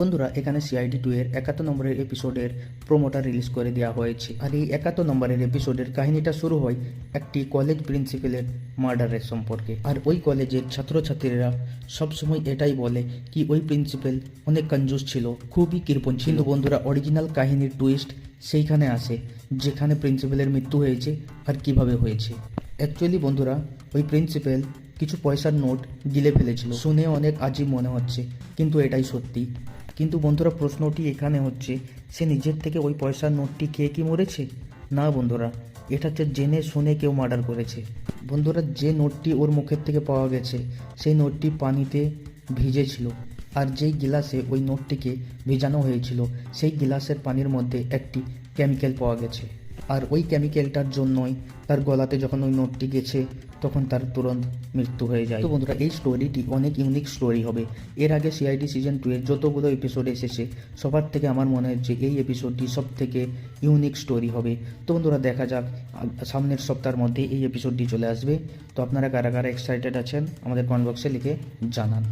বন্ধুরা, এখানে সিআইডি 2 এর 71 নম্বরের এপিসোডের প্রোমোটা রিলিজ করে দেওয়া হয়েছে। আর এই 71 নম্বরের এপিসোডের কাহিনীটা শুরু হয় একটি কলেজ প্রিন্সিপালের মার্ডারের সম্পর্কে। আর ওই কলেজের ছাত্রছাত্রীরা সবসময় এটাই বলে কি ওই প্রিন্সিপাল অনেক কঞ্জুস ছিল, খুবই কৃপণ ছিল। কিন্তু বন্ধুরা, অরিজিনাল কাহিনীর টুইস্ট সেইখানে আসে যেখানে প্রিন্সিপালের মৃত্যু হয়েছে আর কিভাবে হয়েছে। অ্যাকচুয়ালি বন্ধুরা, ওই প্রিন্সিপাল কিছু পয়সার নোট গিলে ফেলেছিল। শুনে অনেক আজীব মনে হচ্ছে, কিন্তু এটাই সত্যি। কিন্তু বন্ধুরা, প্রশ্নটি এখানে হচ্ছে, সে নিজের থেকে ওই পয়সার নোটটি খেয়ে কি মরেছে? না বন্ধুরা, এটা হচ্ছে জেনে শুনে কেউ মার্ডার করেছে। বন্ধুরা, যে নোটটি ওর মুখের থেকে পাওয়া গেছে সেই নোটটি পানিতে ভিজে ছিল। আর যেই গিলাসে ওই নোটটিকে ভিজানো হয়েছিল সেই গিলাসের পানির মধ্যে একটি কেমিক্যাল পাওয়া গেছে। আর ওই কেমিক্যালটার জন্যই তার গলাতে যখন ওই নোটটি গেছে তখন তার তুরন্ত মৃত্যু হয়ে যায়। তো বন্ধুরা, এই স্টোরিটি অনেক ইউনিক স্টোরি হবে। এর আগে সিআইডি সিজন 2 এর যতগুলো এপিসোড এসেছে সবার থেকে আমার মনে হচ্ছে এই এপিসোডটি সব থেকে ইউনিক স্টোরি হবে। তো বন্ধুরা, দেখা যাক সামনের সপ্তাহের মধ্যে এই এপিসোডটি চলে আসবে। তো আপনারা কারা কারা এক্সাইটেড আছেন আমাদের কমেন্ট বক্সে লিখে জানান।